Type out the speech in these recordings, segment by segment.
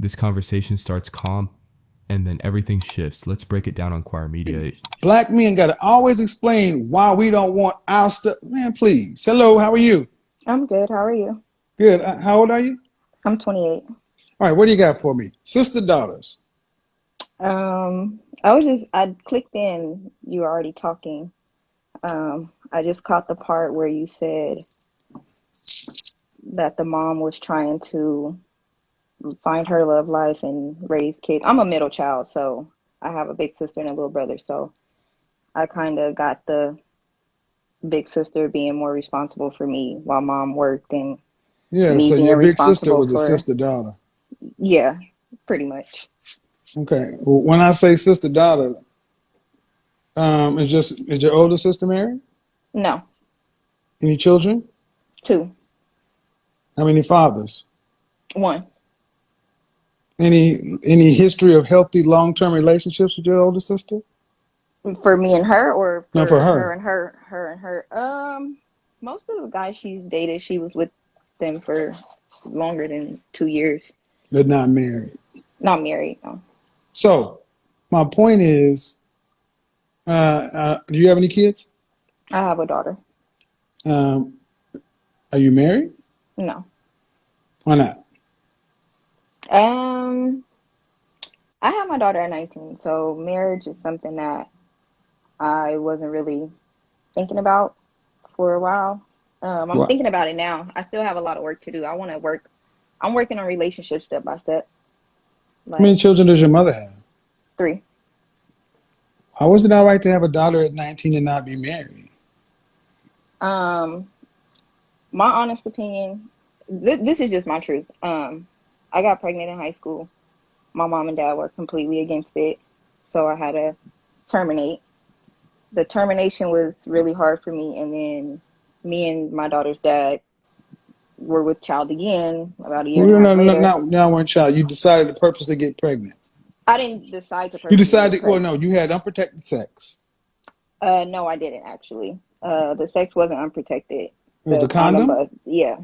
this conversation starts calm and then everything shifts. Let's break it down on Choir Media. Black men got to always explain why we don't want our stuff. Man, please. Hello, how are you? I'm good. How are you? Good. How old are you? I'm 28. All right, what do you got for me? Sister, daughters. I clicked in, you were already talking. I just caught the part where you said that the mom was trying to find her love life and raise kids. I'm a middle child, so I have a big sister and a little brother. So I kind of got the big sister being more responsible for me while mom worked, and Yeah, me so being your big sister responsible was a for, sister, daughter. yeah, pretty much. Okay. Well, when I say sister, daughter, is your older sister married? No, Any children? two, How many fathers? one. Any history of healthy long-term relationships with your older sister? For me and her, or No, for for her her. and her? Most of the guys she's dated, she was with them for longer than 2 years. They're not married. Not married, no. So, my point is, do you have any kids? I have a daughter. Um, are you married? No. Why not? Um, I had my daughter at 19, so marriage is something that I wasn't really thinking about for a while. I'm What? thinking about it now. I still have a lot of work to do. I want to work. I'm working on relationships step by step. How many Like children does your mother have? 3. How was it all right to have a daughter at 19 and not be married? Um, my honest opinion, this is just my truth. I got pregnant in high school. My mom and dad were completely against it, so I had to terminate. The termination was really hard for me, and then me and my daughter's dad were with child again about a year and a Well, half no, no, later. not now one child. You decided to purposely get pregnant. I didn't decide to You purposely get decided, well, pregnant. no, you had unprotected sex. No, I didn't actually. The sex wasn't unprotected. It was The a condom, condom? but yeah.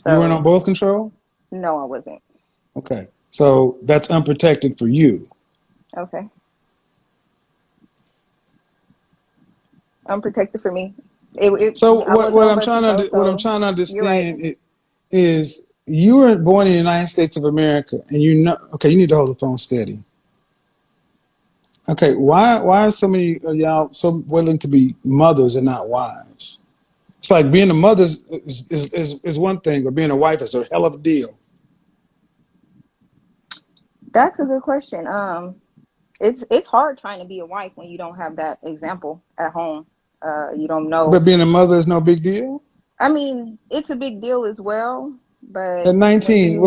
You weren't on So birth control? no, I wasn't. Okay. So that's unprotected for you. Okay, unprotected for me. So I wasn't on birth control, what I'm so trying to you're right. understand is you were born in the United States of America and you know, okay, you need to hold the phone steady. Okay, why are so many of y'all so willing to be mothers and not wives? It's like being a mother is one thing, but being a wife is a hell of a deal. That's a good question. It's hard trying to be a wife when you don't have that example at home. You don't But know. being a mother is no big deal. I mean, it's a big deal as well, At but when 19, you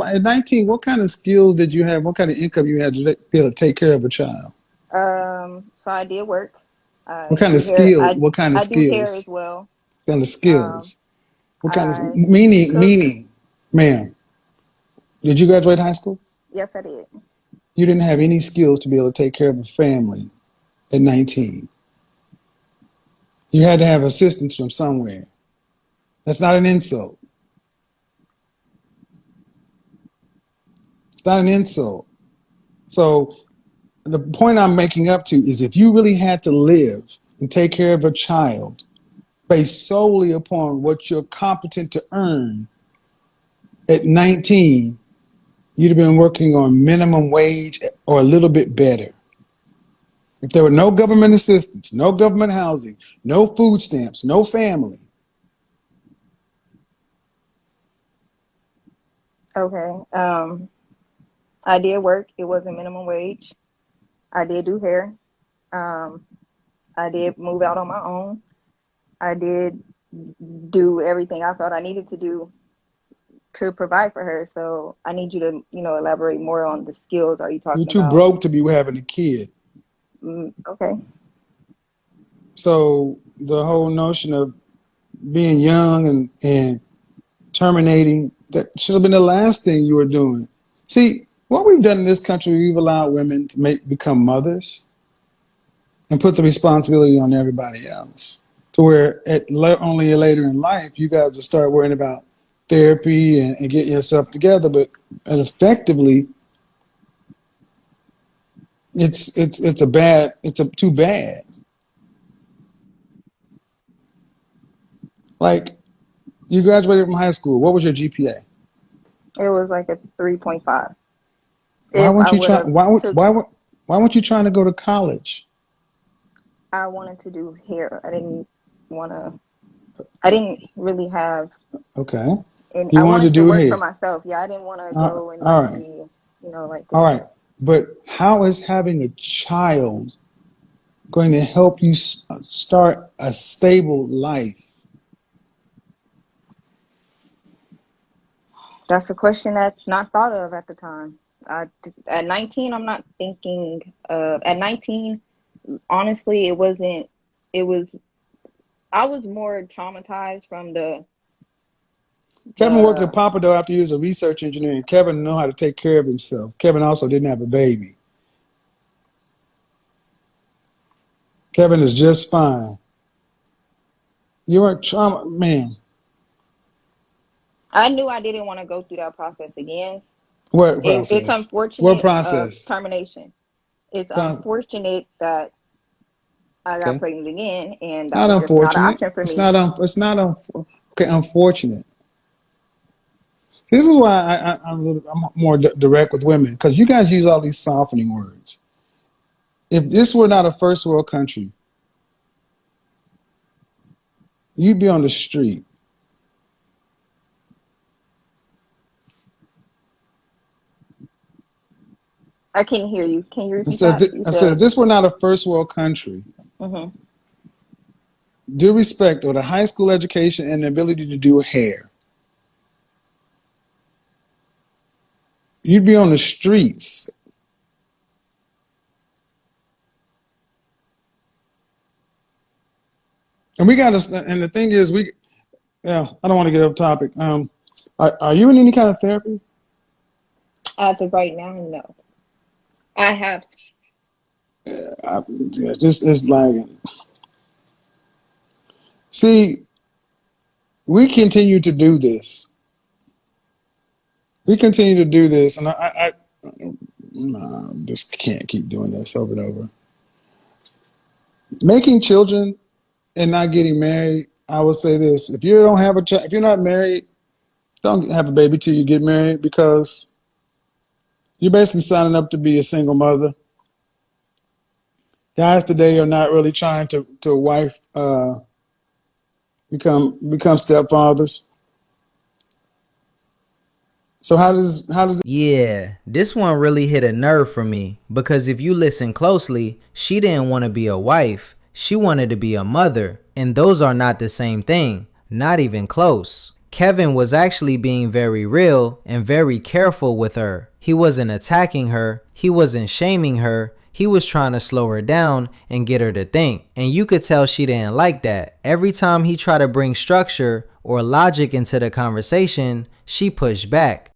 at 19, what kind of skills did you have? What kind of income you had to be able to take care of a child? so I did work. What I kind of do hair. skill? I What kind of I do hair as skills? well. What kind of Um, skills? What kind of I cook. meaning, ma'am? Did you graduate high school? Yes, I did. You didn't have any skills to be able to take care of a family at 19. You had to have assistance from somewhere. That's not an insult. It's not an insult. So the point I'm making up to is if you really had to live and take care of a child based solely upon what you're competent to earn at 19, you'd have been working on minimum wage or a little bit better. If there were no government assistance, no government housing, no food stamps, no family. Okay. I did work. It wasn't minimum wage. I did do hair. Um, I did move out on my own. I did do everything I felt I needed to do to provide for her. So I need you to, elaborate more on the skills. Are you You're talking too about? broke to be having a kid. Okay. So the whole notion of being young and terminating, that should have been the last thing you were doing. See, what we've done in this country, we've allowed women to become mothers and put the responsibility on everybody else. To where only later in life, you guys will start worrying about therapy and get yourself together, but and effectively, it's too bad. Like, you graduated from high school. What was your GPA? It was like a 3.5. Why If weren't I you would trying? have took, Why weren't you trying to go to college? I wanted to do hair. Want to. I didn't really have, Okay, and you I wanted to wanted to do work for hair. myself. Yeah, I didn't want to go and All like right, be, like all this. right. But how is having a child going to help you start a stable life? That's a question that's not thought of at the time. At 19, I'm not thinking of. At 19, honestly, it wasn't. It was. I was more traumatized from Kevin worked at the. Papa Dough after he was a research engineer, and Kevin knew how to take care of himself. Kevin also didn't have a baby. Kevin is just fine. You weren't trauma, man. I knew I didn't want to go through that process again. What It's process? What unfortunate process? termination. It's Pro- unfortunate that I got Okay, pregnant again, and it's that not was just not an unfortunate. option for It's me. not. It's not. Okay, unfortunate. This is why I'm more direct with women, because you guys use all these softening words. If this were not a first world country, you'd be on the street. I can't hear you. Can you I repeat said, that? You I said, if said, this were not a first world country, hmm due respect with a high school education and the ability to do hair, you'd be on the streets. And we got to, and the thing is, yeah, I don't want to get off topic. Are you in any kind of therapy? as of right now, no. I have. Yeah, just, it's like, see, we continue to do this. We continue to do this, and I just can't keep doing this over and over. Making children and not getting married, I would say this: if you don't have a child, if you're not married, don't have a baby till you get married, because you're basically signing up to be a single mother. Guys today are not really trying to wife become stepfathers. So how does Yeah, this one really hit a nerve for me because if you listen closely, she didn't want to be a wife. She wanted to be a mother, and those are not the same thing, not even close. Kevin was actually being very real and very careful with her. He wasn't attacking her, he wasn't shaming her. He was trying to slow her down and get her to think. And you could tell she didn't like that. Every time he tried to bring structure or logic into the conversation, she pushed back.